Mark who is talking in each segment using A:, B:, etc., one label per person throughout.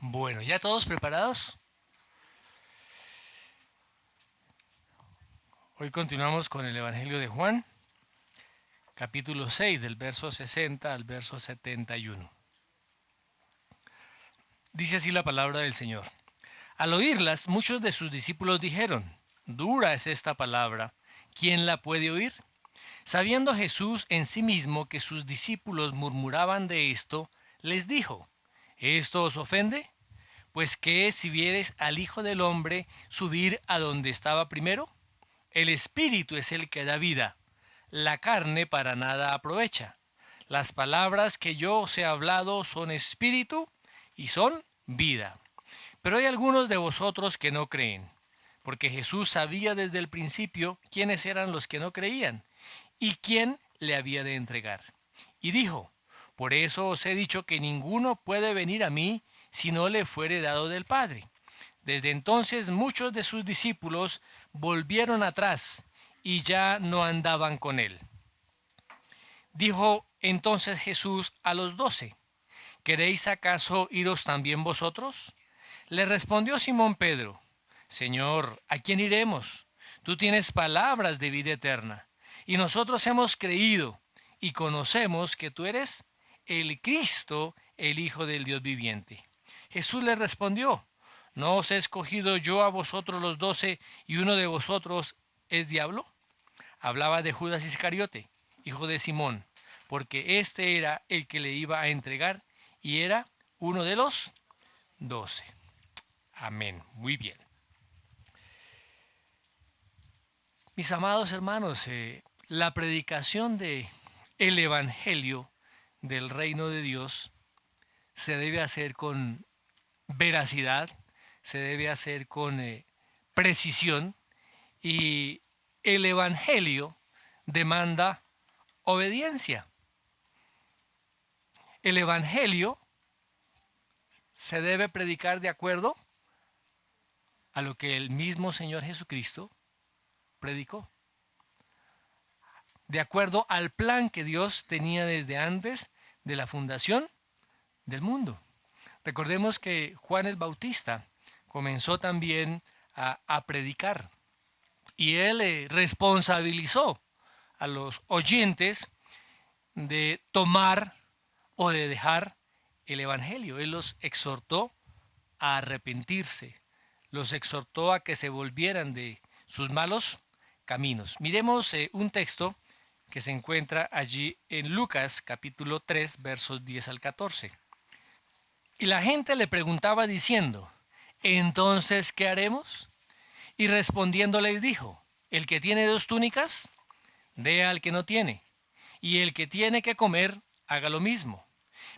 A: Bueno, ¿ya todos preparados? Hoy continuamos con el Evangelio de Juan, capítulo 6, del verso 60 al verso 71. Dice así la palabra del Señor. Al oírlas, muchos de sus discípulos dijeron, dura es esta palabra, ¿quién la puede oír? Sabiendo Jesús en sí mismo que sus discípulos murmuraban de esto, les dijo, ¿esto os ofende? Pues ¿qué es si vieres al Hijo del Hombre subir a donde estaba primero? El espíritu es el que da vida, la carne para nada aprovecha. Las palabras que yo os he hablado son espíritu y son vida. Pero hay algunos de vosotros que no creen, porque Jesús sabía desde el principio quiénes eran los que no creían y quién le había de entregar. Y dijo, por eso os he dicho que ninguno puede venir a mí si no le fuere dado del Padre. Desde entonces muchos de sus discípulos volvieron atrás y ya no andaban con él. Dijo entonces Jesús a los 12, ¿queréis acaso iros también vosotros? Le respondió Simón Pedro, Señor, ¿a quién iremos? Tú tienes palabras de vida eterna, y nosotros hemos creído y conocemos que tú eres el Cristo, el Hijo del Dios viviente. Jesús le respondió, ¿no os he escogido yo a vosotros los 12 y uno de vosotros es diablo? Hablaba de Judas Iscariote, hijo de Simón, porque este era el que le iba a entregar y era uno de los 12. Amén. Muy bien. Mis amados hermanos, la predicación de el Evangelio del reino de Dios se debe hacer con veracidad, se debe hacer con precisión y el Evangelio demanda obediencia. El Evangelio se debe predicar de acuerdo a lo que el mismo Señor Jesucristo predicó, de acuerdo al plan que Dios tenía desde antes de la fundación del mundo. Recordemos que Juan el Bautista comenzó también a predicar y él responsabilizó a los oyentes de tomar o de dejar el Evangelio. Él los exhortó a arrepentirse, los exhortó a que se volvieran de sus malos caminos. Miremos un texto que se encuentra allí en Lucas capítulo 3 versos 10 al 14. Y la gente le preguntaba diciendo, ¿entonces qué haremos? Y respondiendo les dijo, el que tiene 2 túnicas, dé al que no tiene, y el que tiene que comer, haga lo mismo.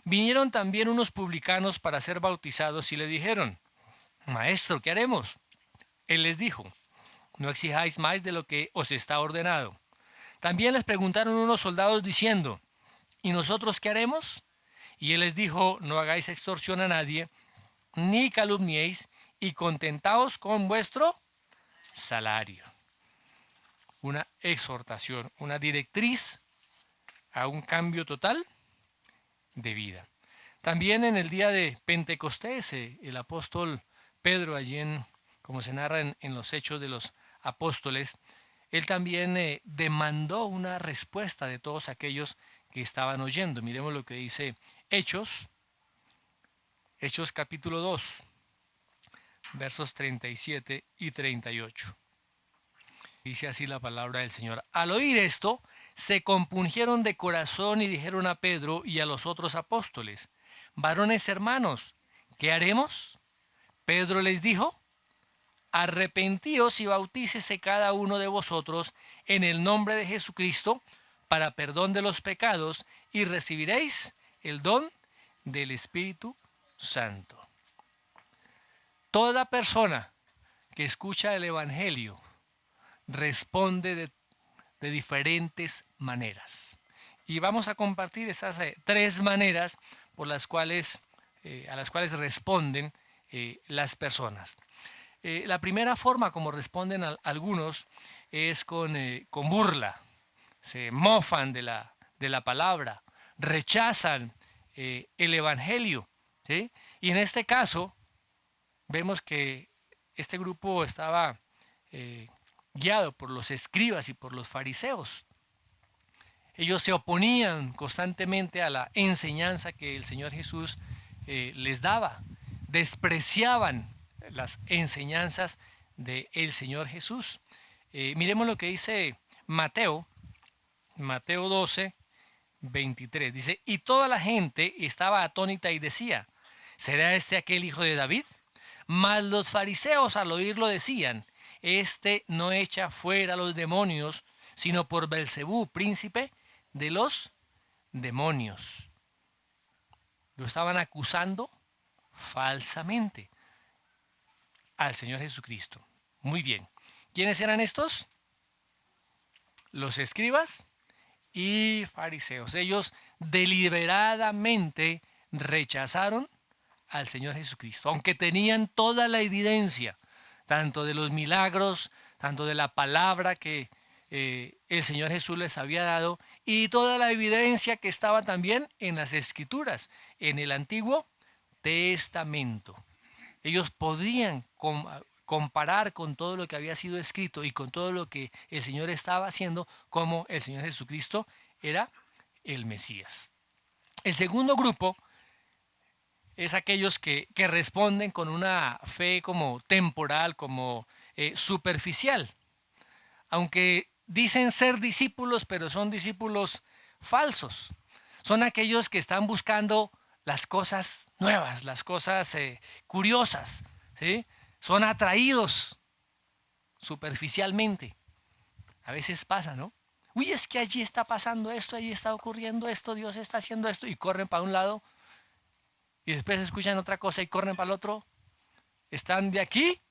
A: Vinieron también unos publicanos para ser bautizados y le dijeron, Maestro, ¿qué haremos? Él les dijo, no exijáis más de lo que os está ordenado. También les preguntaron unos soldados diciendo, ¿y nosotros qué haremos? Y él les dijo, no hagáis extorsión a nadie, ni calumniéis, y contentaos con vuestro salario. Una exhortación, una directriz a un cambio total de vida. También en el día de Pentecostés, el apóstol Pedro, allí como se narra en los Hechos de los Apóstoles, él también demandó una respuesta de todos aquellos que estaban oyendo. Miremos lo que dice Hechos, Hechos capítulo 2, versos 37 y 38. Dice así la palabra del Señor. Al oír esto, se compungieron de corazón y dijeron a Pedro y a los otros apóstoles, varones hermanos, ¿qué haremos? Pedro les dijo, arrepentíos y bautícese cada uno de vosotros en el nombre de Jesucristo para perdón de los pecados y recibiréis el don del Espíritu Santo. Toda persona que escucha el Evangelio responde de diferentes maneras. Y vamos a compartir esas 3 maneras por las cuales, a las cuales responden las personas. La primera forma como responden algunos es con burla. Se mofan de la palabra, rechazan el Evangelio, ¿sí? Y en este caso, vemos que este grupo estaba guiado por los escribas y por los fariseos. Ellos se oponían constantemente a la enseñanza que el Señor Jesús les daba. Despreciaban las enseñanzas del Señor Jesús. Miremos lo que dice Mateo 12, 23. Dice, y toda la gente estaba atónita y decía, ¿será este aquel hijo de David? Mas los fariseos al oírlo decían, este no echa fuera los demonios, sino por Belcebú, príncipe de los demonios. Lo estaban acusando falsamente al Señor Jesucristo. Muy bien. ¿Quiénes eran estos? Los escribas y fariseos. Ellos deliberadamente rechazaron al Señor Jesucristo, aunque tenían toda la evidencia, tanto de los milagros, tanto de la palabra que el Señor Jesús les había dado, y toda la evidencia que estaba también en las Escrituras, en el Antiguo Testamento. Ellos podían comparar con todo lo que había sido escrito y con todo lo que el Señor estaba haciendo, como el Señor Jesucristo era el Mesías. El segundo grupo es aquellos que responden con una fe como temporal, como superficial, aunque dicen ser discípulos, pero son discípulos falsos. Son aquellos que están buscando las cosas nuevas, las cosas curiosas, ¿sí? Son atraídos superficialmente. A veces pasa, ¿no? Uy, es que allí está pasando esto, allí está ocurriendo esto, Dios está haciendo esto, y corren para un lado y después escuchan otra cosa y corren para el otro. Están de aquí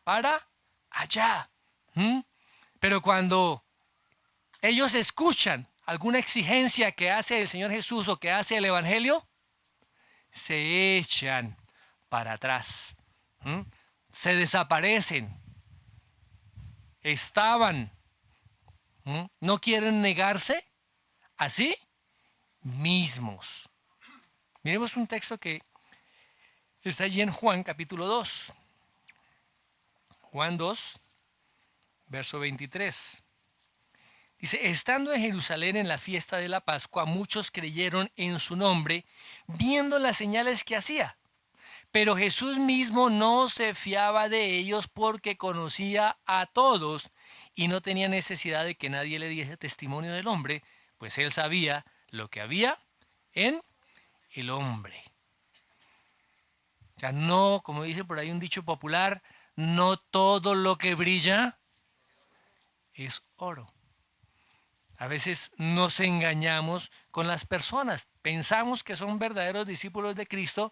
A: para allá. Pero cuando ellos escuchan alguna exigencia que hace el Señor Jesús o que hace el Evangelio, se echan para atrás. Se desaparecen. Estaban. No quieren negarse a sí mismos. Miremos un texto que está allí en Juan capítulo 2. Juan 2, verso 23. Dice, estando en Jerusalén en la fiesta de la Pascua, muchos creyeron en su nombre, viendo las señales que hacía. Pero Jesús mismo no se fiaba de ellos porque conocía a todos y no tenía necesidad de que nadie le diese testimonio del hombre, pues él sabía lo que había en el hombre. O sea, no, como dice por ahí un dicho popular, no todo lo que brilla es oro. A veces nos engañamos con las personas. Pensamos que son verdaderos discípulos de Cristo,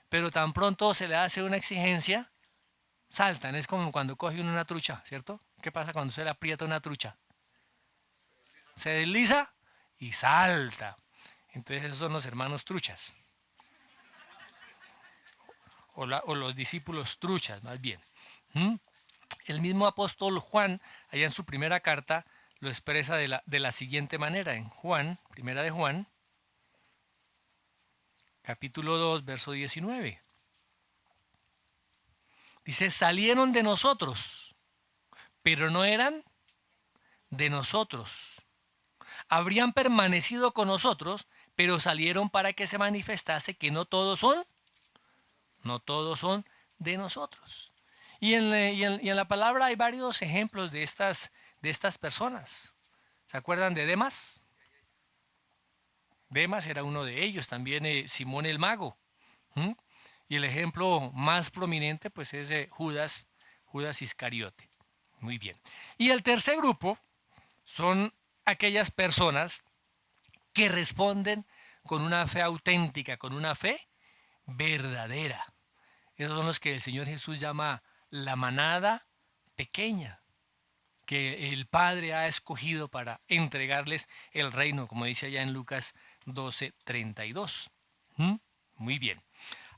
A: pero tan pronto se le hace una exigencia, saltan. Es como cuando coge uno una trucha, ¿cierto? ¿Qué pasa cuando se le aprieta una trucha? Se desliza y salta. Entonces esos son los hermanos truchas. O los discípulos truchas, más bien. El mismo apóstol Juan, allá en su primera carta, lo expresa de la siguiente manera. En Juan, primera de Juan, capítulo 2, verso 19. Dice, salieron de nosotros, pero no eran de nosotros. Habrían permanecido con nosotros, pero salieron para que se manifestase que no todos son de nosotros. Y en la palabra hay varios ejemplos de estas personas. ¿Se acuerdan de Demas? Demas era uno de ellos, también Simón el Mago. Y el ejemplo más prominente pues es Judas Iscariote. Muy bien. Y el tercer grupo son aquellas personas que responden con una fe auténtica, con una fe verdadera. Esos son los que el Señor Jesús llama la manada pequeña, que el Padre ha escogido para entregarles el reino, como dice allá en Lucas 12:32. Muy bien.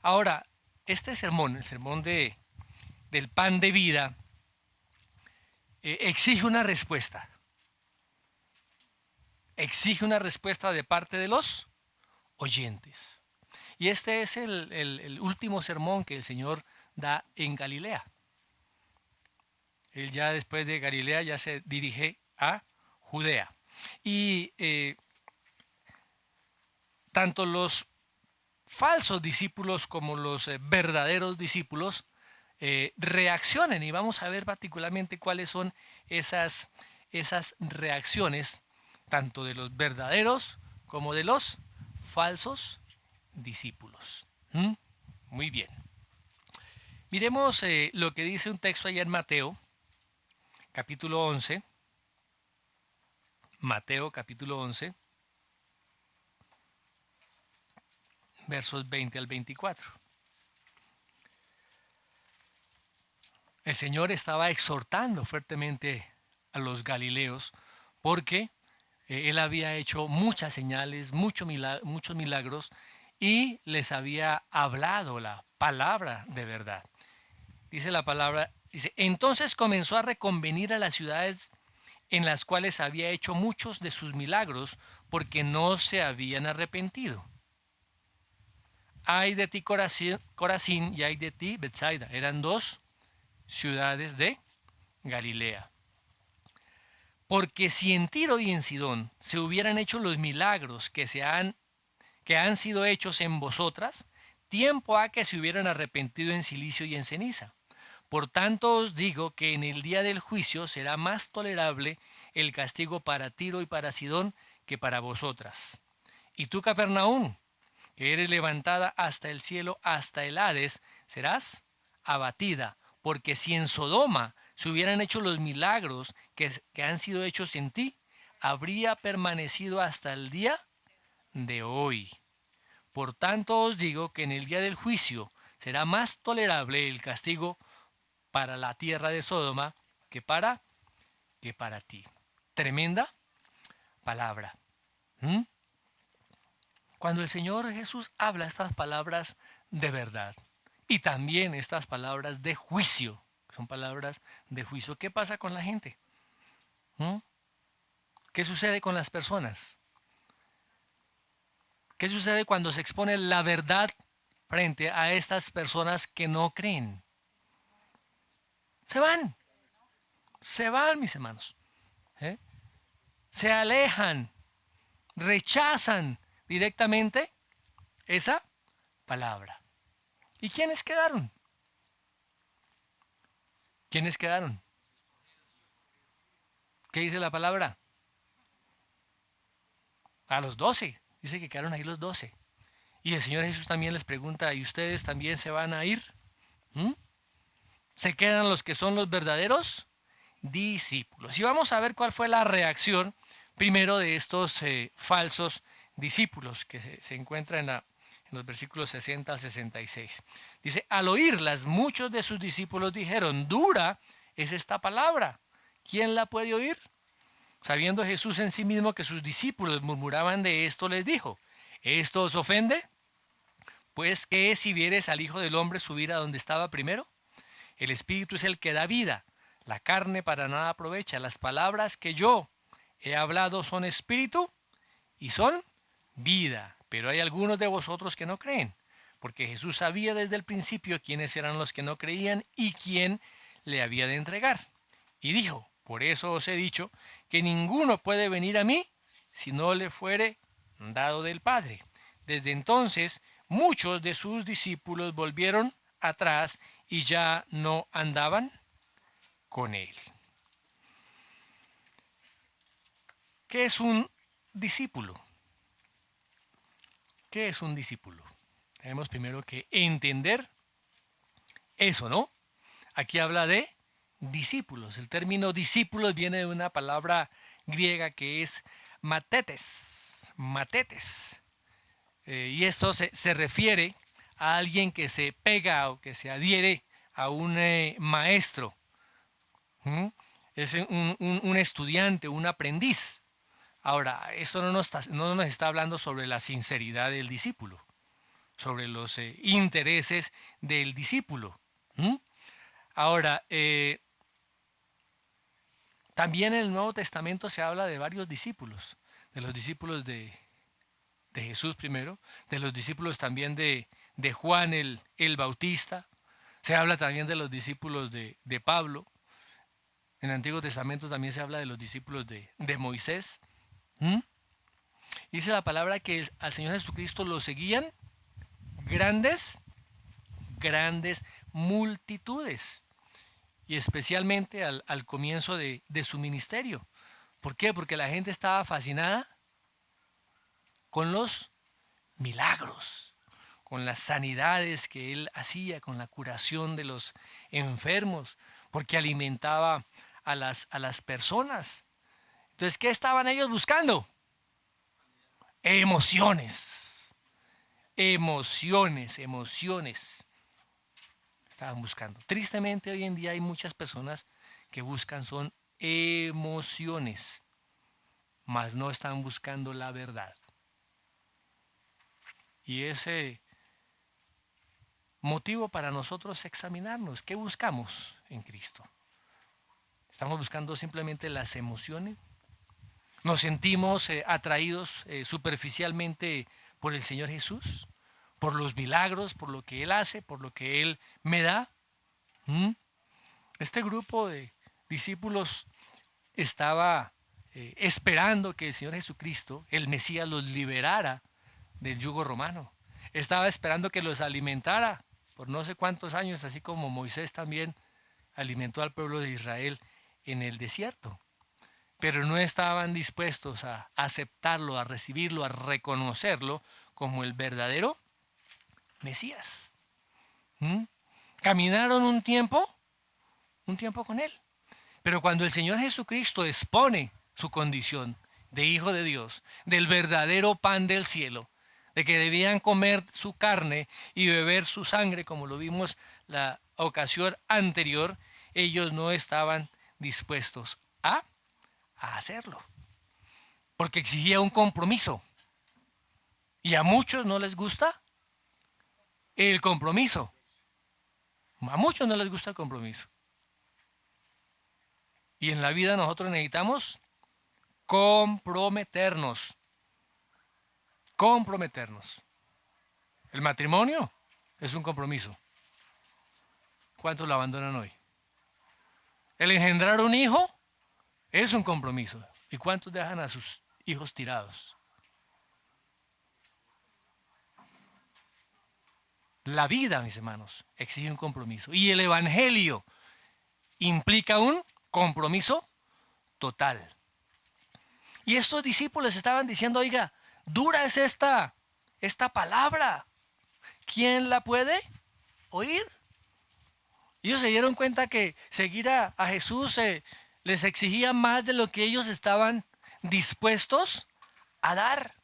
A: Ahora, este sermón, el sermón del pan de vida, exige una respuesta. Exige una respuesta de parte de los oyentes. Y este es el último sermón que el Señor da en Galilea. Él ya después de Galilea ya se dirige a Judea. Y tanto los falsos discípulos como los verdaderos discípulos reaccionen, y vamos a ver particularmente cuáles son esas reacciones tanto de los verdaderos como de los falsos discípulos. ¿Mm? Muy bien. Miremos lo que dice un texto allá en Mateo, capítulo 11. Mateo, capítulo 11, versos 20 al 24. El Señor estaba exhortando fuertemente a los galileos porque Él había hecho muchas señales, muchos milagros y les había hablado la palabra de verdad. Dice la palabra, dice, entonces comenzó a reconvenir a las ciudades en las cuales había hecho muchos de sus milagros porque no se habían arrepentido. Ay de ti Corazín y ay de ti Betsaida. Eran dos ciudades de Galilea. Porque si en Tiro y en Sidón se hubieran hecho los milagros que han sido hechos en vosotras, tiempo ha que se hubieran arrepentido en silicio y en ceniza. Por tanto os digo que en el día del juicio será más tolerable el castigo para Tiro y para Sidón que para vosotras. Y tú, Capernaum, que eres levantada hasta el cielo, hasta el Hades, serás abatida, porque si en Sodoma se hubieran hecho los milagros que han sido hechos en ti, habría permanecido hasta el día de hoy. Por tanto os digo que en el día del juicio será más tolerable el castigo para la tierra de Sodoma que para ti. Tremenda palabra. ¿Mm? Cuando el Señor Jesús habla estas palabras de verdad y también estas palabras de juicio, son palabras de juicio, ¿qué pasa con la gente? ¿Mm? ¿Qué sucede con las personas? ¿Qué sucede cuando se expone la verdad frente a estas personas que no creen? Se van, mis hermanos. ¿Eh? Se alejan, rechazan directamente esa palabra. ¿Y quiénes quedaron? ¿Quiénes quedaron? ¿Qué dice la palabra? A los 12. Dice que quedaron ahí los 12. Y el Señor Jesús también les pregunta, ¿y ustedes también se van a ir? ¿Mm? ¿Se quedan los que son los verdaderos discípulos? Y vamos a ver cuál fue la reacción primero de estos falsos discípulos que se encuentra en los versículos 60 al 66. Dice, al oírlas, muchos de sus discípulos dijeron, dura es esta palabra. ¿Quién la puede oír? Sabiendo Jesús en sí mismo que sus discípulos murmuraban de esto, les dijo, ¿esto os ofende? Pues, ¿qué es si vieres al Hijo del Hombre subir a donde estaba primero? El Espíritu es el que da vida, la carne para nada aprovecha. Las palabras que yo he hablado son espíritu y son vida. Pero hay algunos de vosotros que no creen, porque Jesús sabía desde el principio quiénes eran los que no creían y quién le había de entregar. Y dijo, por eso os he dicho que ninguno puede venir a mí si no le fuere dado del Padre. Desde entonces, muchos de sus discípulos volvieron atrás y ya no andaban con él. ¿Qué es un discípulo? ¿Qué es un discípulo? Tenemos primero que entender eso, ¿no? Aquí habla de discípulos. El término discípulos viene de una palabra griega que es matetes. Matetes. Y esto se refiere a alguien que se pega o que se adhiere a un maestro. ¿Mm? Es un estudiante, un aprendiz. Ahora, esto no nos está hablando sobre la sinceridad del discípulo, sobre los intereses del discípulo. ¿Mm? Ahora, también en el Nuevo Testamento se habla de varios discípulos, de los discípulos de de Jesús primero, de los discípulos también de Juan el Bautista. Se habla también de los discípulos de Pablo. En el Antiguo Testamento también se habla de los discípulos de Moisés. ¿Mm? Dice la palabra que al Señor Jesucristo lo seguían grandes, grandes multitudes. Y especialmente al comienzo de su ministerio. ¿Por qué? Porque la gente estaba fascinada con los milagros, con las sanidades que él hacía, con la curación de los enfermos, porque alimentaba a las personas. Entonces, ¿qué estaban ellos buscando? Emociones, emociones, emociones. Estaban buscando. Tristemente hoy en día hay muchas personas que buscan son emociones, mas no están buscando la verdad. Y ese motivo para nosotros examinarnos, ¿qué buscamos en Cristo? ¿Estamos buscando simplemente las emociones? ¿Nos sentimos atraídos superficialmente por el Señor Jesús? ¿Por los milagros, por lo que Él hace, por lo que Él me da? ¿Mm? Este grupo de discípulos estaba esperando que el Señor Jesucristo, el Mesías, los liberara del yugo romano. Estaba esperando que los alimentara por no sé cuántos años, así como Moisés también alimentó al pueblo de Israel en el desierto. Pero no estaban dispuestos a aceptarlo, a recibirlo, a reconocerlo como el verdadero Mesías. ¿Mm? Caminaron un tiempo con Él. Pero cuando el Señor Jesucristo expone su condición de hijo de Dios, del verdadero pan del cielo, de que debían comer su carne y beber su sangre, como lo vimos la ocasión anterior, ellos no estaban dispuestos a hacerlo, porque exigía un compromiso. Y a muchos no les gusta el compromiso. A muchos no les gusta el compromiso. Y en la vida nosotros necesitamos comprometernos. Comprometernos. El matrimonio es un compromiso. ¿Cuántos lo abandonan hoy? El engendrar un hijo es un compromiso. ¿Y cuántos dejan a sus hijos tirados? La vida, mis hermanos, exige un compromiso. Y el evangelio implica un compromiso total. Y estos discípulos estaban diciendo, oiga, dura es esta palabra. ¿Quién la puede oír? Ellos se dieron cuenta que seguir a Jesús les exigía más de lo que ellos estaban dispuestos a dar.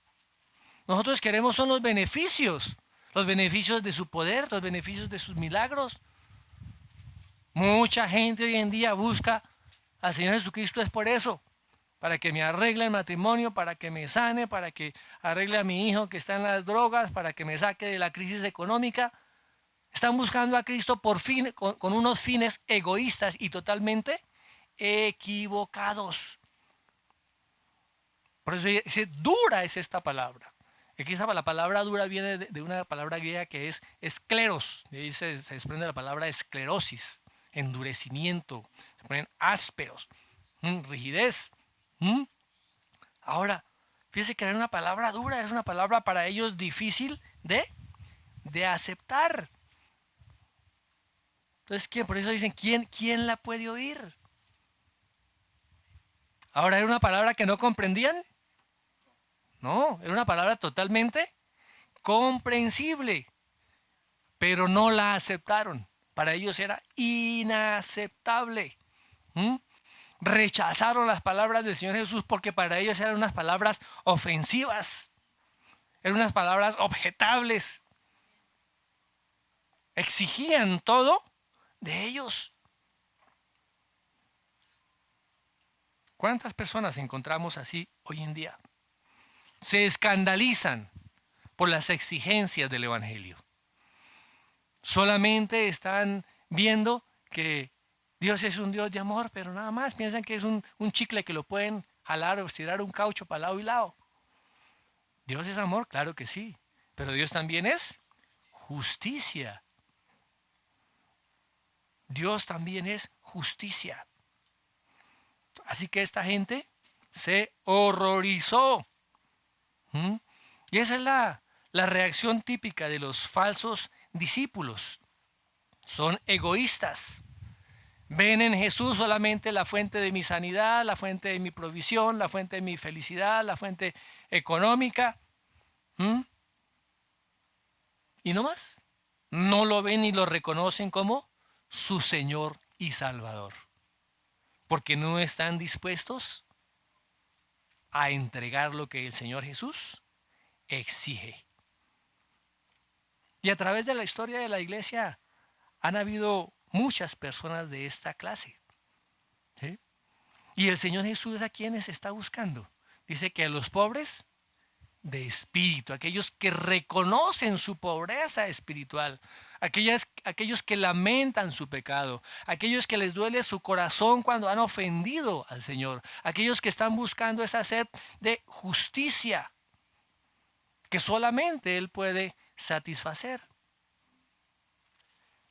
A: Nosotros queremos son los beneficios de su poder, los beneficios de sus milagros. Mucha gente hoy en día busca al Señor Jesucristo es por eso, para que me arregle el matrimonio, para que me sane, para que arregle a mi hijo que está en las drogas, para que me saque de la crisis económica. Están buscando a Cristo con unos fines egoístas y totalmente equivocados. Por eso dice, dura es esta palabra. Aquí la palabra dura viene de una palabra griega que es escleros. De ahí se desprende la palabra esclerosis, endurecimiento, se ponen ásperos, rigidez. Ahora, fíjese que era una palabra dura, es una palabra para ellos difícil de aceptar. Entonces, por eso dicen, ¿quién la puede oír? Ahora, ¿era una palabra que no comprendían? No, era una palabra totalmente comprensible, pero no la aceptaron. Para ellos era inaceptable. Rechazaron las palabras del Señor Jesús porque para ellos eran unas palabras ofensivas, eran unas palabras objetables. Exigían todo de ellos. ¿Cuántas personas encontramos así hoy en día? Se escandalizan por las exigencias del Evangelio. Solamente están viendo que Dios es un Dios de amor, pero nada más piensan que es un chicle que lo pueden jalar o estirar un caucho para lado y lado. Dios es amor, claro que sí, pero Dios también es justicia. Dios también es justicia. Así que esta gente se horrorizó. ¿Mm? Y esa es la reacción típica de los falsos discípulos. Son egoístas. Ven en Jesús solamente la fuente de mi sanidad, la fuente de mi provisión, la fuente de mi felicidad, la fuente económica. ¿Mm? Y no más. No lo ven ni lo reconocen como su Señor y Salvador. Porque no están dispuestos a entregar lo que el Señor Jesús exige. Y a través de la historia de la iglesia han habido muchas personas de esta clase. ¿Sí? Y el Señor Jesús, ¿a quienes está buscando? Dice que a los pobres de espíritu, aquellos que reconocen su pobreza espiritual, aquellos que lamentan su pecado, aquellos que les duele su corazón cuando han ofendido al Señor, aquellos que están buscando esa sed de justicia que solamente Él puede satisfacer.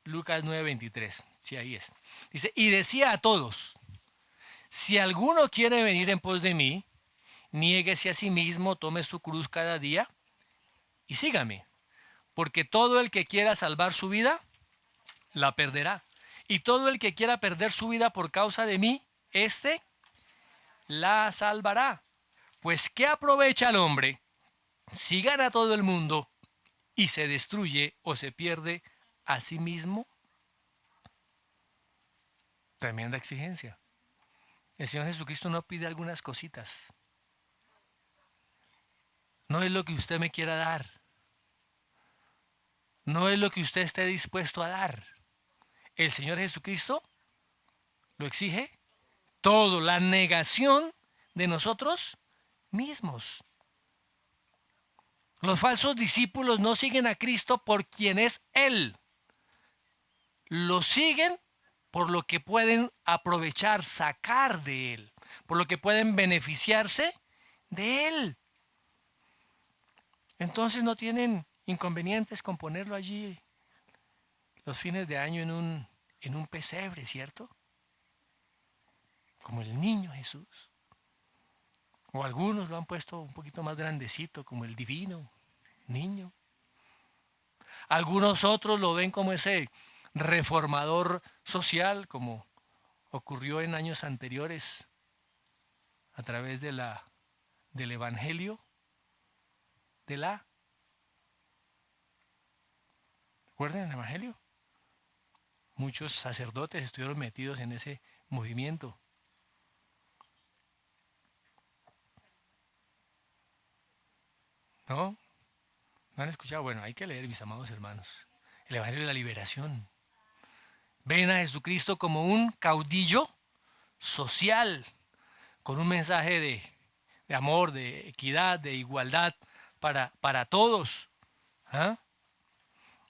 A: Lucas 9:23, sí, ahí es. Dice, y decía a todos, si alguno quiere venir en pos de mí, niéguese a sí mismo, tome su cruz cada día y sígame. Porque todo el que quiera salvar su vida, la perderá. Y todo el que quiera perder su vida por causa de mí, éste la salvará. Pues ¿qué aprovecha el hombre si gana todo el mundo y se destruye o se pierde a sí mismo? Tremenda exigencia. El Señor Jesucristo no pide algunas cositas. No es lo que usted me quiera dar. No es lo que usted esté dispuesto a dar. El Señor Jesucristo lo exige todo, la negación de nosotros mismos. Los falsos discípulos no siguen a Cristo por quien es Él. Lo siguen por lo que pueden aprovechar, sacar de Él, por lo que pueden beneficiarse de Él. Entonces no tienen inconvenientes con ponerlo allí los fines de año en un pesebre, ¿cierto? Como el niño Jesús. O algunos lo han puesto un poquito más grandecito, como el divino niño. Algunos otros lo ven como ese reformador social, como ocurrió en años anteriores a través del Evangelio de la... ¿Recuerdan el Evangelio? Muchos sacerdotes estuvieron metidos en ese movimiento. ¿No? ¿No han escuchado? Bueno, hay que leer, mis amados hermanos. El Evangelio de la Liberación. Ven a Jesucristo como un caudillo social, con un mensaje de amor, de equidad, de igualdad para todos. ¿Ah?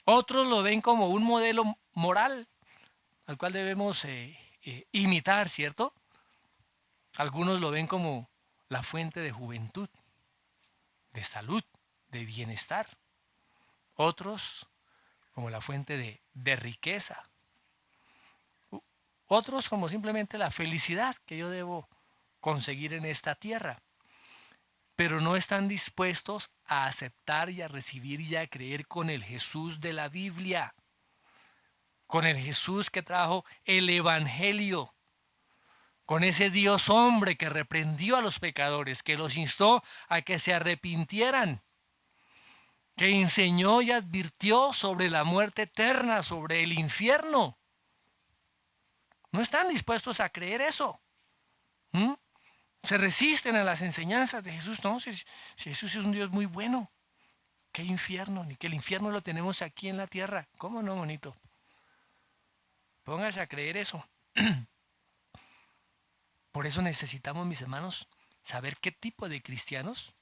A: Otros lo ven como un modelo moral al cual debemos imitar, ¿cierto? Algunos lo ven como la fuente de juventud, de salud, de bienestar. Otros como la fuente de riqueza. Otros como simplemente la felicidad que yo debo conseguir en esta tierra. Pero no están dispuestos a aceptar y a recibir y a creer con el Jesús de la Biblia. Con el Jesús que trajo el Evangelio. Con ese Dios hombre que reprendió a los pecadores, que los instó a que se arrepintieran, que enseñó y advirtió sobre la muerte eterna, sobre el infierno. No están dispuestos a creer eso. ¿Mm? Se resisten a las enseñanzas de Jesús. No, si Jesús es un Dios muy bueno, ¿qué infierno? Ni que el infierno lo tenemos aquí en la tierra. ¿Cómo no, bonito? Póngase a creer eso. Por eso necesitamos, mis hermanos, saber qué tipo de cristianos,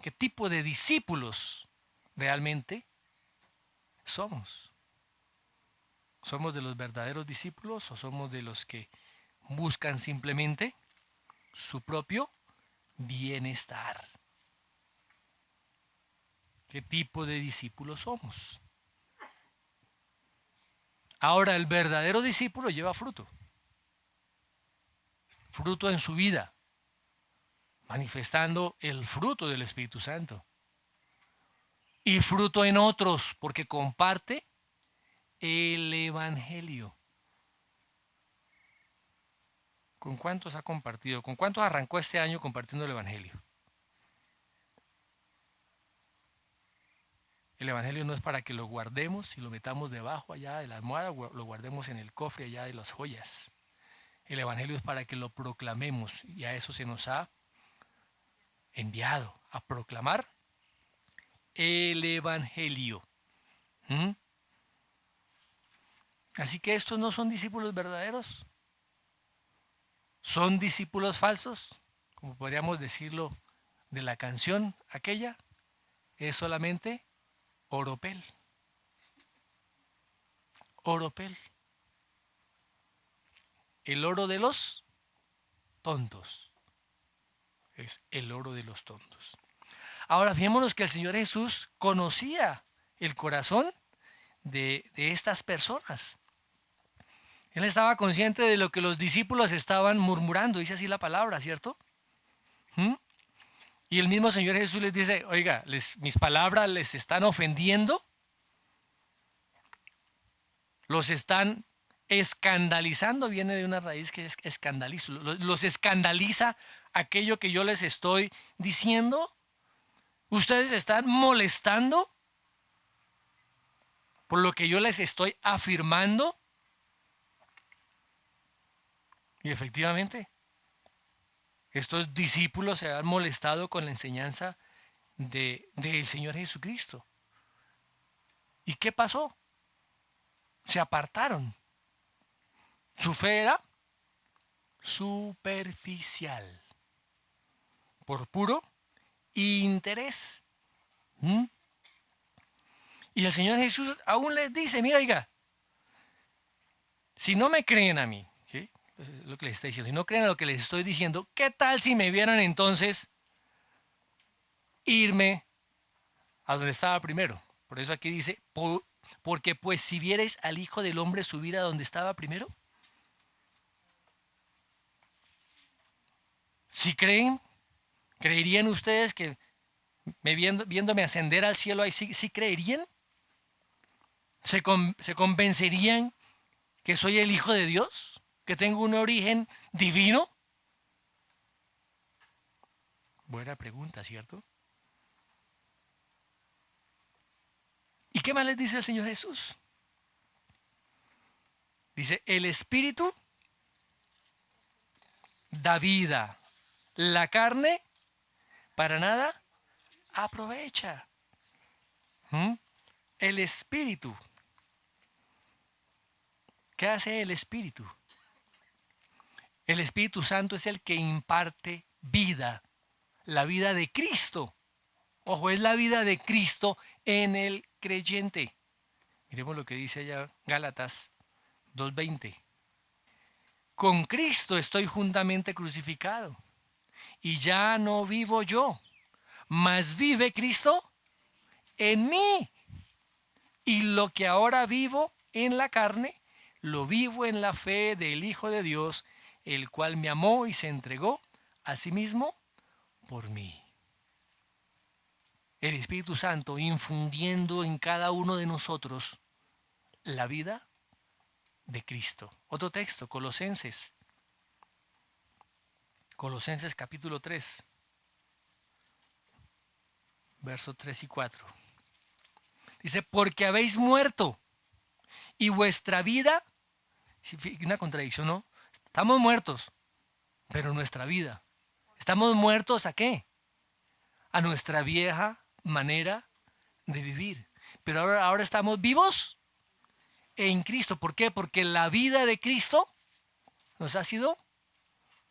A: qué tipo de discípulos realmente somos. ¿Somos de los verdaderos discípulos o somos de los que buscan simplemente su propio bienestar? qué tipo de discípulos somos. Ahora, el verdadero discípulo lleva fruto. Fruto en su vida, manifestando el fruto del Espíritu Santo. Y fruto en otros, porque comparte el Evangelio. ¿Con cuántos ha compartido? ¿Con cuántos arrancó este año compartiendo el Evangelio? El Evangelio no es para que lo guardemos y lo metamos debajo allá de la almohada, lo guardemos en el cofre allá de las joyas. El Evangelio es para que lo proclamemos y a eso se nos ha enviado, a proclamar el Evangelio. ¿Mm? Así que estos no son discípulos verdaderos, son discípulos falsos, como podríamos decirlo de la canción aquella, es solamente oropel. Oropel. El oro de los tontos. Es el oro de los tontos. Ahora fijémonos que el Señor Jesús conocía el corazón de estas personas. Él estaba consciente de lo que los discípulos estaban murmurando, dice así la palabra, ¿cierto? ¿Mm? Y el mismo Señor Jesús les dice, oiga, mis palabras les están ofendiendo, los están escandalizando, viene de una raíz que es escandalizo, los escandaliza aquello que yo les estoy diciendo, ustedes están molestando por lo que yo les estoy afirmando. Y efectivamente, estos discípulos se han molestado con la enseñanza del Señor Jesucristo. ¿Y qué pasó? Se apartaron. Su fe era superficial, por puro interés. ¿Mm? Y el Señor Jesús aún les dice, mira, oiga, si no me creen a mí, ¿sí? Es lo que les está diciendo, si no creen a lo que les estoy diciendo, ¿qué tal si me vieran entonces irme a donde estaba primero? Por eso aquí dice, porque pues si vierais al Hijo del Hombre subir a donde estaba primero, si creen, ¿creerían ustedes que viéndome ascender al cielo ahí sí creerían? ¿Se convencerían que soy el Hijo de Dios? ¿Que tengo un origen divino? Buena pregunta, ¿cierto? ¿Y qué más les dice el Señor Jesús? Dice, el Espíritu da vida, la carne para nada aprovecha. ¿Mm? El Espíritu. ¿Qué hace el Espíritu? El Espíritu Santo es el que imparte vida, la vida de Cristo. Ojo, es la vida de Cristo en el creyente. Miremos lo que dice allá Gálatas 2:20. Con Cristo estoy juntamente crucificado, y ya no vivo yo, mas vive Cristo en mí. Y lo que ahora vivo en la carne, lo vivo en la fe del Hijo de Dios, el cual me amó y se entregó a sí mismo por mí. El Espíritu Santo infundiendo en cada uno de nosotros la vida de Cristo. Otro texto, Colosenses. Colosenses capítulo 3, versos 3 y 4. Dice, porque habéis muerto y vuestra vida, una contradicción, ¿no? Estamos muertos, pero nuestra vida. ¿Estamos muertos a qué? A nuestra vieja manera de vivir. Pero ahora estamos vivos en Cristo. ¿Por qué? Porque la vida de Cristo nos ha sido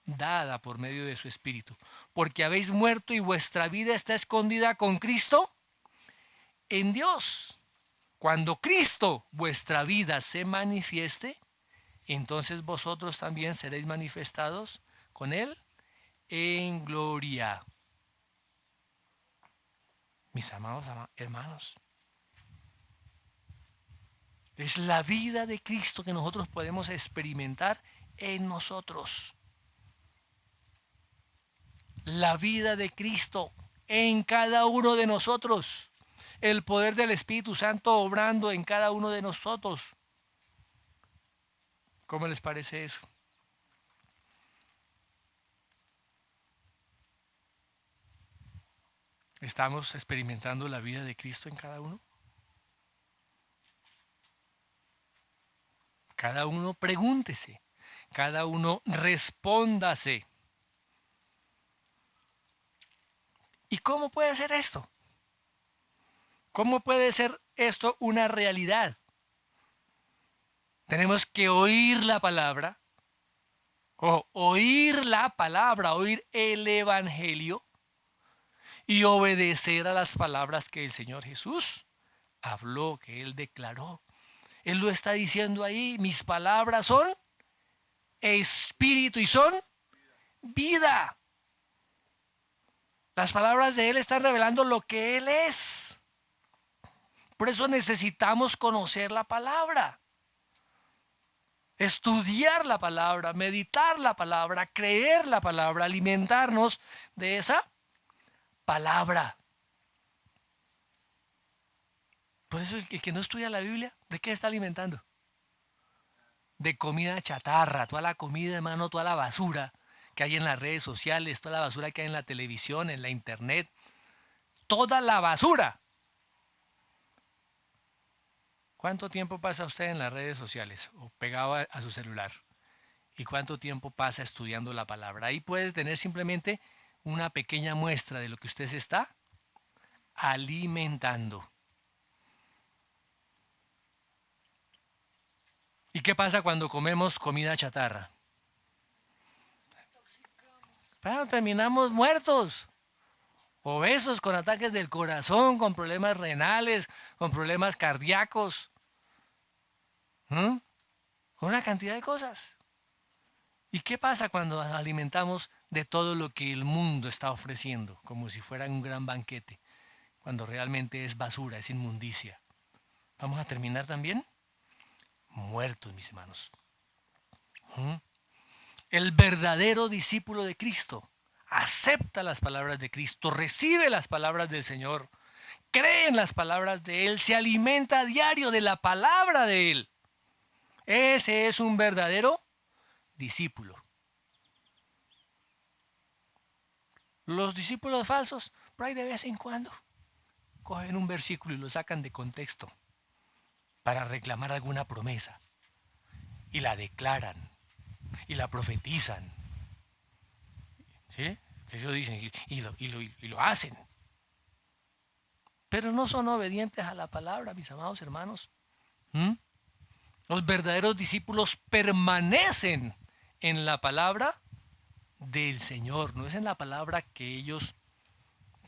A: dada por medio de su Espíritu. Porque habéis muerto y vuestra vida está escondida con Cristo en Dios. Cuando Cristo, vuestra vida, se manifieste, entonces vosotros también seréis manifestados con Él en gloria. mis amados hermanos. Es la vida de Cristo que nosotros podemos experimentar en nosotros. La vida de Cristo en cada uno de nosotros. El poder del Espíritu Santo obrando en cada uno de nosotros. ¿Cómo les parece eso? ¿Estamos experimentando la vida de Cristo en cada uno? Cada uno pregúntese, cada uno respóndase. ¿Y cómo puede ser esto? ¿Cómo puede ser esto una realidad? Tenemos que oír la palabra, oír la palabra, oír el Evangelio y obedecer a las palabras que el Señor Jesús habló, que Él declaró. Él lo está diciendo ahí, mis palabras son espíritu y son vida. Las palabras de Él están revelando lo que Él es. Por eso necesitamos conocer la palabra. Estudiar la palabra, meditar la palabra, creer la palabra, alimentarnos de esa palabra. Por eso el que no estudia la Biblia, ¿de qué está alimentando? De comida chatarra, toda la comida, hermano, toda la basura que hay en las redes sociales, toda la basura que hay en la televisión, en la internet, toda la basura. ¿Cuánto tiempo pasa usted en las redes sociales o pegado a su celular? ¿Y cuánto tiempo pasa estudiando la palabra? Ahí puede tener simplemente una pequeña muestra de lo que usted se está alimentando. ¿Y qué pasa cuando comemos comida chatarra? Bueno, terminamos muertos, obesos, con ataques del corazón, con problemas renales, con problemas cardíacos, con una cantidad de cosas. ¿Y qué pasa cuando alimentamos de todo lo que el mundo está ofreciendo, como si fuera un gran banquete, cuando realmente es basura, es inmundicia? ¿Vamos a terminar también? Muertos, mis hermanos. El verdadero discípulo de Cristo acepta las palabras de Cristo, recibe las palabras del Señor, cree en las palabras de Él, se alimenta a diario de la palabra de Él. Ese es un verdadero discípulo. Los discípulos falsos, por ahí de vez en cuando, cogen un versículo y lo sacan de contexto para reclamar alguna promesa y la declaran y la profetizan. ¿Sí? Ellos dicen y lo hacen. Pero no son obedientes a la palabra, mis amados hermanos. Los verdaderos discípulos permanecen en la palabra del Señor. No es en la palabra que ellos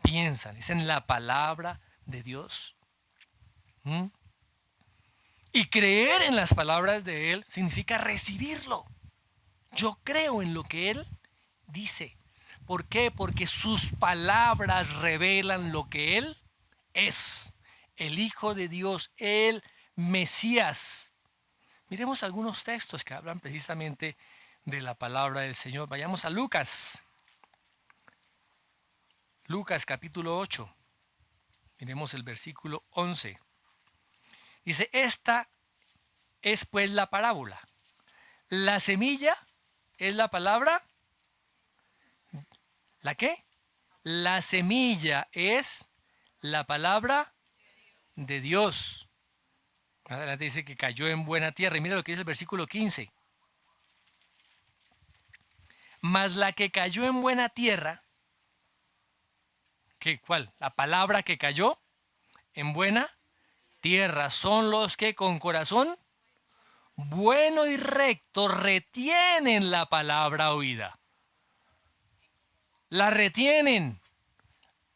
A: piensan, es en la palabra de Dios. Y creer en las palabras de Él significa recibirlo. Yo creo en lo que Él dice. ¿Por qué? Porque sus palabras revelan lo que Él es. El Hijo de Dios, el Mesías. Miremos algunos textos que hablan precisamente de la palabra del Señor. Vayamos a Lucas. Lucas capítulo 8. Miremos el versículo 11. Dice, esta es pues la parábola. La semilla es la palabra. ¿La qué? La semilla es la palabra de Dios. Adelante dice que cayó en buena tierra. Y mira lo que dice el versículo 15. Mas la que cayó en buena tierra, ¿cuál? La palabra que cayó en buena tierra son los que con corazón bueno y recto retienen la palabra oída. La retienen,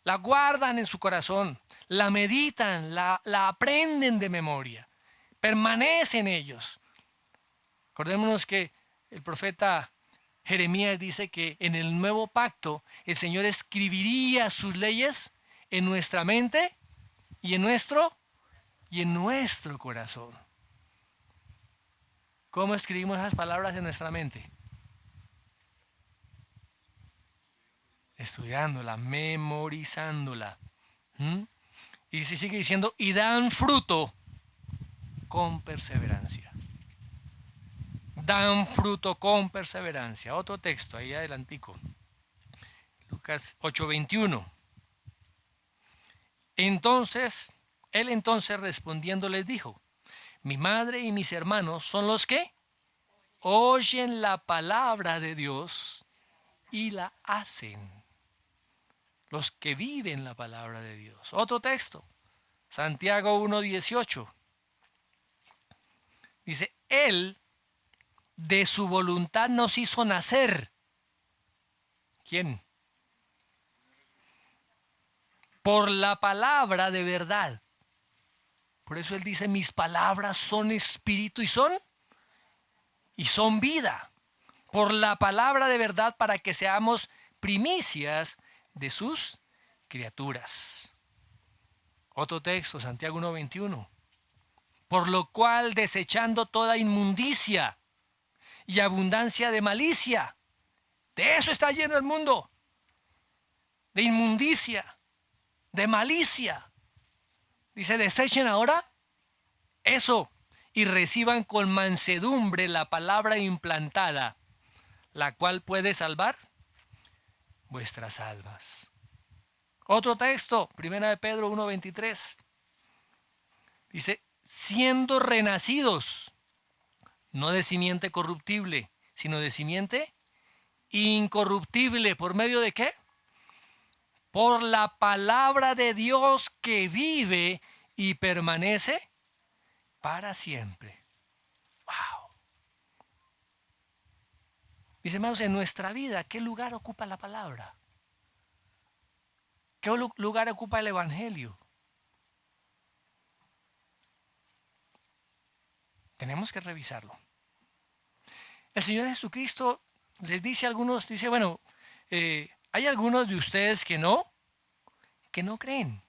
A: la guardan en su corazón, la meditan, la aprenden de memoria, permanecen ellos. Acordémonos que el profeta Jeremías dice que en el nuevo pacto el Señor escribiría sus leyes en nuestra mente y en nuestro corazón. ¿Cómo escribimos esas palabras en nuestra mente? Estudiándola, memorizándola. Y se sigue diciendo, y dan fruto con perseverancia. Dan fruto con perseverancia. Otro texto, ahí adelantico. Lucas 8:21. Él entonces respondiendo les dijo, mi madre y mis hermanos son los que oyen la palabra de Dios y la hacen. Los que viven la palabra de Dios. Otro texto, Santiago 1:18. Dice, Él de su voluntad nos hizo nacer. ¿Quién? Por la palabra de verdad. Por eso Él dice, mis palabras son espíritu y son vida. Por la palabra de verdad para que seamos primicias de sus criaturas. Otro texto, Santiago 1:21. Por lo cual, desechando toda inmundicia y abundancia de malicia, de eso está lleno el mundo, de inmundicia, de malicia. Dice, desechen ahora eso y reciban con mansedumbre la palabra implantada, la cual puede salvar vuestras almas. Otro texto, 1 Pedro 1:23. Dice, siendo renacidos, no de simiente corruptible, sino de simiente incorruptible. ¿Por medio de qué? Por la palabra de Dios que vive y permanece para siempre. ¡Wow! Mis hermanos, en nuestra vida, ¿qué lugar ocupa la palabra? ¿Qué lugar ocupa el Evangelio? Tenemos que revisarlo. El Señor Jesucristo les dice a algunos, dice, bueno, hay algunos de ustedes que no creen.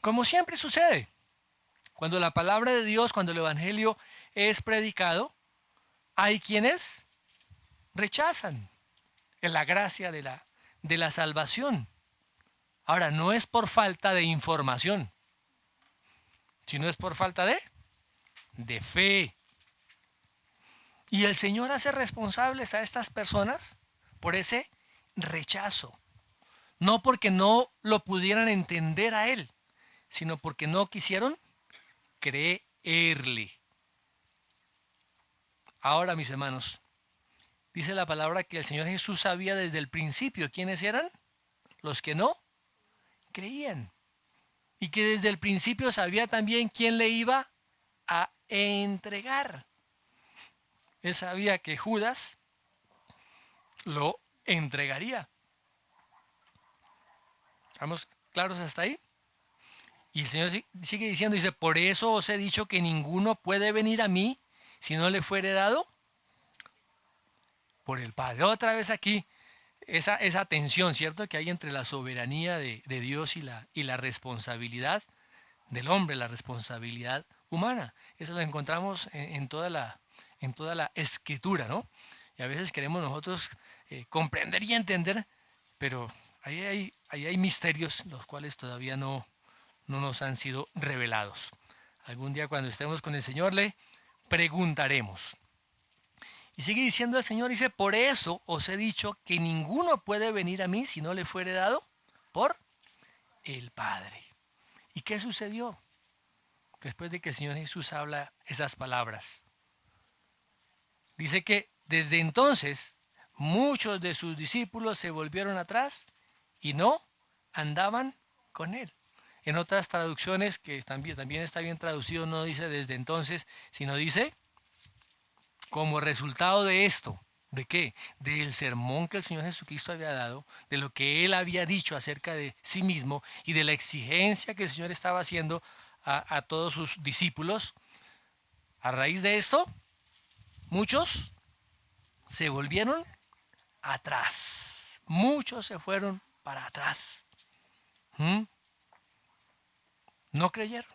A: Como siempre sucede, cuando la palabra de Dios, cuando el Evangelio es predicado, hay quienes rechazan la gracia de la salvación. Ahora, no es por falta de información, sino es por falta de fe. Y el Señor hace responsables a estas personas por ese rechazo. No porque no lo pudieran entender a Él, sino porque no quisieron creerle. Ahora, mis hermanos, dice la palabra que el Señor Jesús sabía desde el principio quiénes eran los que no creían. Y que desde el principio sabía también quién le iba a entregar. Él sabía que Judas lo entregaría. ¿Estamos claros hasta ahí? Y el Señor sigue diciendo, dice, por eso os he dicho que ninguno puede venir a mí si no le fuere dado por el Padre. Otra vez aquí, esa tensión, ¿cierto?, que hay entre la soberanía de Dios y la responsabilidad del hombre, la responsabilidad humana. Eso lo encontramos en toda la Escritura, ¿no? Y a veces queremos nosotros comprender y entender, pero ahí hay misterios los cuales todavía no nos han sido revelados. Algún día cuando estemos con el Señor le preguntaremos. Y sigue diciendo el Señor, dice, por eso os he dicho que ninguno puede venir a mí si no le fuere dado por el Padre. ¿Y qué sucedió después de que el Señor Jesús habla esas palabras? Dice que desde entonces muchos de sus discípulos se volvieron atrás y no andaban con él. En otras traducciones, que también está bien traducido, no dice desde entonces, sino dice como resultado de esto. ¿De qué? Del sermón que el Señor Jesucristo había dado, de lo que Él había dicho acerca de sí mismo y de la exigencia que el Señor estaba haciendo a todos sus discípulos. A raíz de esto, muchos se volvieron atrás. Muchos se fueron para atrás. ¿Mm? No creyeron.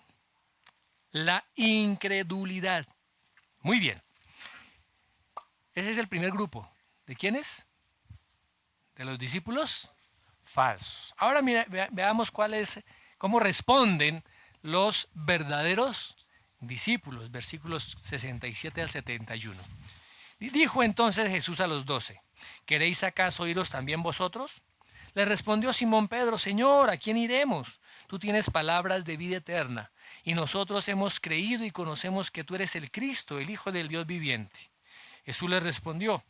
A: La incredulidad. Muy bien. Ese es el primer grupo. ¿De quiénes? De los discípulos falsos. Ahora mira, veamos cómo responden los verdaderos discípulos. Versículos 67 al 71. Y dijo entonces Jesús a los 12: ¿Queréis acaso iros también vosotros? Le respondió Simón Pedro: Señor, ¿a quién iremos? Tú tienes palabras de vida eterna, y nosotros hemos creído y conocemos que tú eres el Cristo, el Hijo del Dios viviente. Jesús le respondió: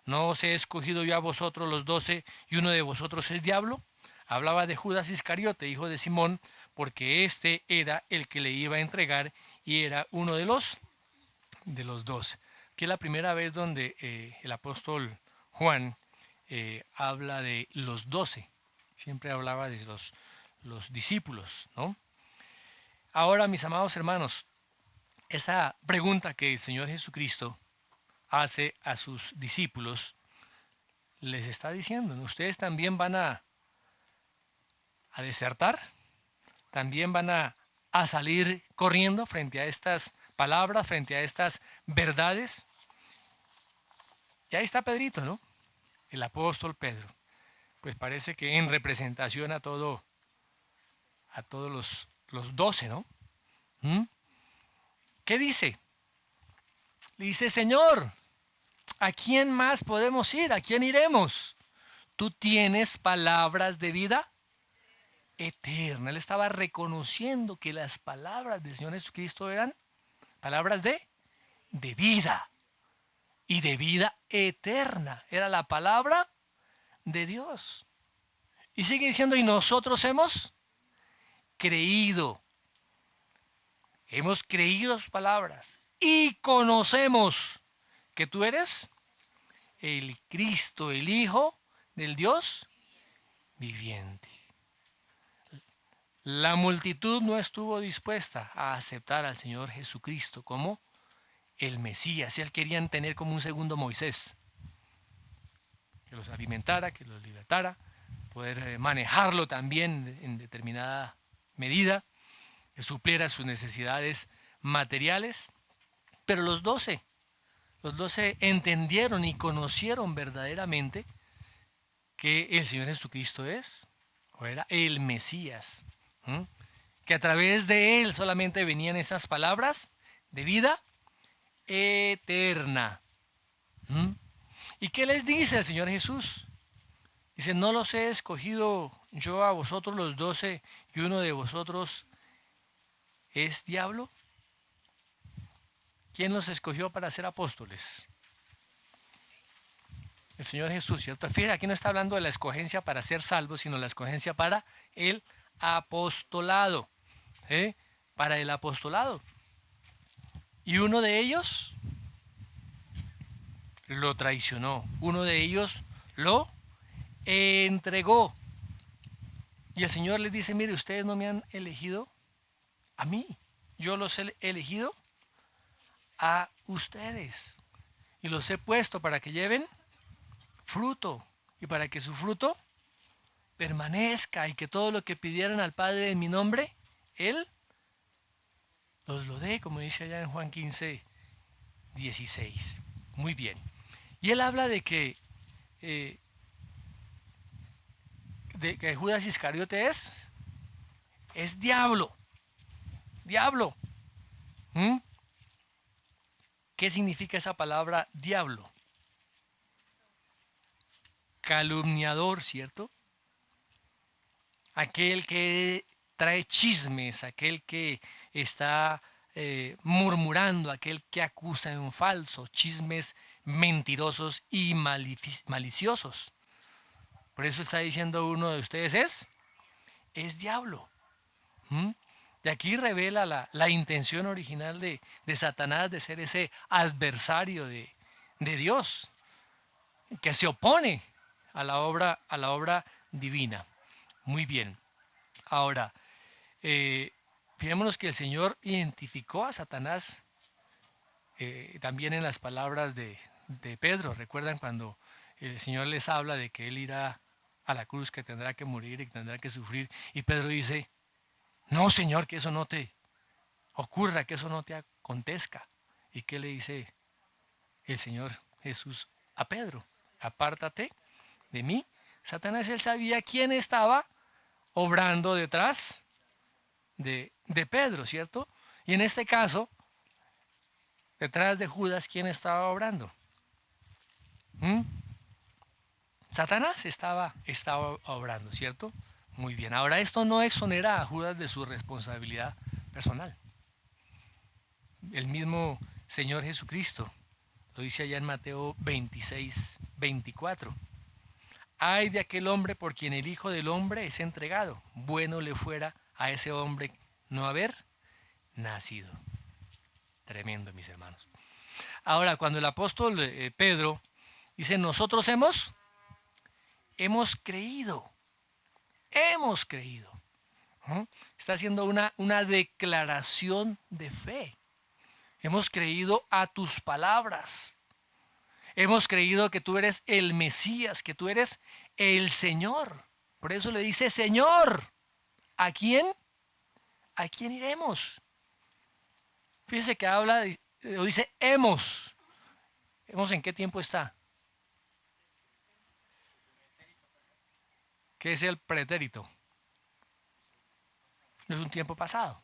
A: ¿No os he escogido yo a vosotros los 12 y uno de vosotros es diablo? Hablaba de Judas Iscariote, hijo de Simón, porque éste era el que le iba a entregar y era uno de los 12. Que es la primera vez donde el apóstol Juan habla de los 12. Siempre hablaba de los discípulos, ¿no? Ahora, mis amados hermanos, esa pregunta que el Señor Jesucristo hace a sus discípulos, les está diciendo: ustedes también van a desertar, también van a salir corriendo frente a estas palabras, frente a estas verdades. Y ahí está Pedrito, ¿no? El apóstol Pedro. Pues parece que en representación a todos los 12, ¿no? ¿Mm? ¿Qué dice? Le dice: Señor, ¿a quién más podemos ir? ¿A quién iremos? Tú tienes palabras de vida eterna. Él estaba reconociendo que las palabras del Señor Jesucristo eran palabras de vida y de vida eterna. Era la palabra de Dios. Y sigue diciendo: y nosotros hemos creído sus palabras y conocemos que tú eres el Cristo, el Hijo del Dios viviente. La multitud no estuvo dispuesta a aceptar al Señor Jesucristo como el Mesías. Él querían tener como un segundo Moisés, que los alimentara, que los libertara, poder manejarlo también en determinada medida, que supliera sus necesidades materiales. Pero los 12 entendieron y conocieron verdaderamente que el Señor Jesucristo es, o era, el Mesías. ¿Mm? Que a través de él solamente venían esas palabras de vida eterna. ¿Mm? ¿Y qué les dice el Señor Jesús? Dice: ¿no los he escogido yo a vosotros los 12 y uno de vosotros es diablo? ¿Quién los escogió para ser apóstoles? El Señor Jesús, ¿cierto? Fíjate, aquí no está hablando de la escogencia para ser salvos, sino la escogencia para el apostolado. ¿Eh? Para el apostolado. Y uno de ellos lo traicionó. Uno de ellos lo entregó. Y el Señor les dice: mire, ustedes no me han elegido a mí. Yo los he elegido a ustedes. Y los he puesto para que lleven fruto. Y para que su fruto permanezca. Y que todo lo que pidieran al Padre en mi nombre, Él los lo dé, como dice allá en Juan 15, 16. Muy bien. Y Él habla de que Judas Iscariote es diablo. Diablo. ¿Mm? ¿Qué significa esa palabra diablo? Calumniador, ¿cierto? Aquel que trae chismes, aquel que está murmurando, aquel que acusa en falso, chismes mentirosos y maliciosos. Por eso está diciendo uno de ustedes es diablo. ¿Mm? Y aquí revela la intención original de Satanás de ser ese adversario de Dios, que se opone a la obra divina. Muy bien. Ahora, fijémonos que el Señor identificó a Satanás también en las palabras de Pedro. ¿Recuerdan cuando el Señor les habla de que Él irá a la cruz, que tendrá que morir y que tendrá que sufrir. Y Pedro dice, no, Señor, que eso no te ocurra, que eso no te acontezca. ¿Y qué le dice el Señor Jesús a Pedro? Apártate de mí, Satanás. Él sabía quién estaba obrando detrás de Pedro, ¿cierto? Y en este caso, detrás de Judas, ¿quién estaba obrando? ¿Mm? Satanás estaba obrando, ¿cierto? Muy bien. Ahora, esto no exonera a Judas de su responsabilidad personal. El mismo Señor Jesucristo lo dice allá en Mateo 26, 24. Ay de aquel hombre por quien el Hijo del Hombre es entregado. Bueno le fuera a ese hombre no haber nacido. Tremendo, mis hermanos. Ahora, cuando el apóstol Pedro dice, nosotros hemos creído. Hemos creído. ¿Mm? Está haciendo una declaración de fe. Hemos creído a tus palabras. Hemos creído que tú eres el Mesías, que tú eres el Señor. Por eso le dice, Señor, ¿a quién? ¿A quién iremos? Fíjese que habla, dice, hemos. ¿Hemos en qué tiempo está? ¿Qué es el pretérito? No es un tiempo pasado.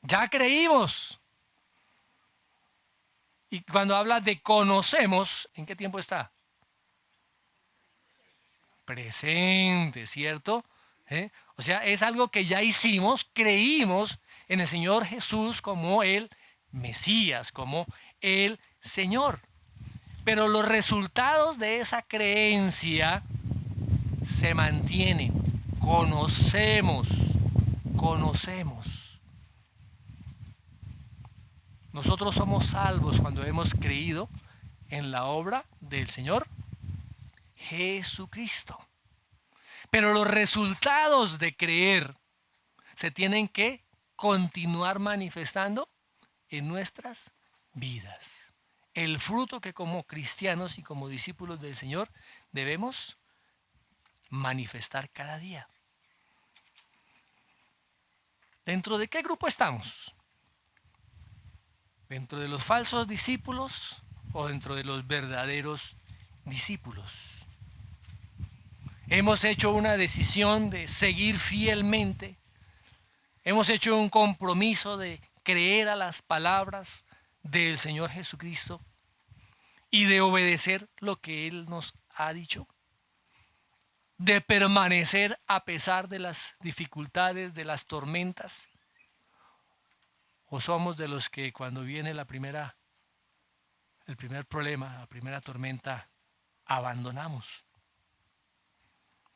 A: Ya creímos. Y cuando habla de conocemos, ¿en qué tiempo está? Presente, ¿cierto? O sea, es algo que ya hicimos, creímos en el Señor Jesús como el Mesías, como el Señor. Pero los resultados de esa creencia se mantienen. Conocemos. Nosotros somos salvos cuando hemos creído en la obra del Señor Jesucristo. Pero los resultados de creer se tienen que continuar manifestando en nuestras vidas. El fruto que como cristianos y como discípulos del Señor debemos manifestar cada día. ¿Dentro de qué grupo estamos? ¿Dentro de los falsos discípulos o dentro de los verdaderos discípulos? Hemos hecho una decisión de seguir fielmente. Hemos hecho un compromiso de creer a las palabras del Señor Jesucristo y de obedecer lo que Él nos ha dicho. De permanecer a pesar de las dificultades, de las tormentas. ¿O somos de los que cuando viene el primer problema, la primera tormenta, abandonamos?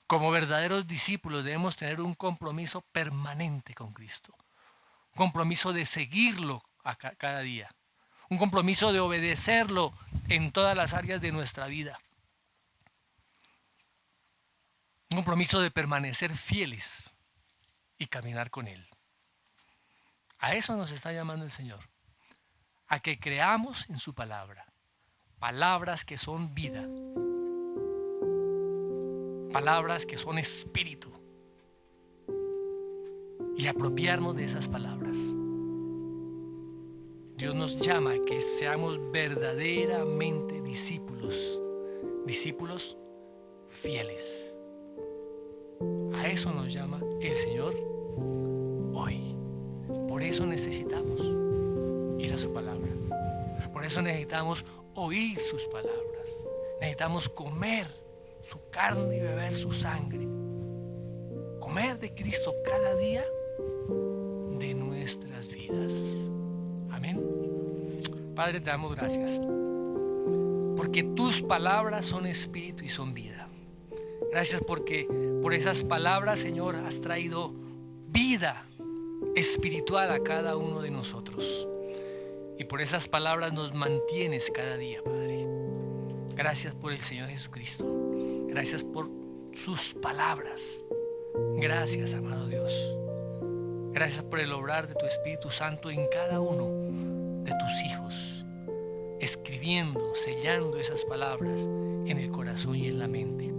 A: Como verdaderos discípulos debemos tener un compromiso permanente con Cristo. Un compromiso de seguirlo cada día. Un compromiso de obedecerlo en todas las áreas de nuestra vida. Un compromiso de permanecer fieles y caminar con Él. A eso nos está llamando el Señor. A que creamos en su palabra. Palabras que son vida. Palabras que son espíritu. Y apropiarnos de esas palabras. Dios nos llama a que seamos verdaderamente discípulos. Discípulos fieles. A eso nos llama el Señor hoy. Por eso necesitamos ir a su palabra. Por eso necesitamos oír sus palabras. Necesitamos comer su carne y beber su sangre. Comer de Cristo cada día de nuestras vidas. Amén. Padre, te damos gracias. Porque tus palabras son espíritu y son vida. Gracias porque por esas palabras, Señor, has traído vida espiritual a cada uno de nosotros. Y por esas palabras nos mantienes cada día, Padre. Gracias por el Señor Jesucristo. Gracias por sus palabras. Gracias, amado Dios. Gracias por el obrar de tu Espíritu Santo en cada uno de tus hijos. Escribiendo, sellando esas palabras en el corazón y en la mente.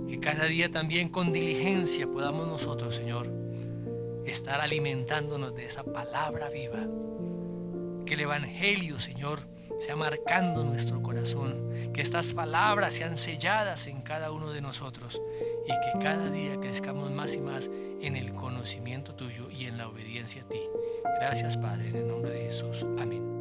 A: Que Que cada día también con diligencia podamos nosotros, Señor, estar alimentándonos de esa palabra viva. Que el Evangelio, Señor, sea marcando nuestro corazón. Que estas palabras sean selladas en cada uno de nosotros y que cada día crezcamos más y más en el conocimiento tuyo y en la obediencia a ti. Gracias, Padre, en el nombre de Jesús. Amén.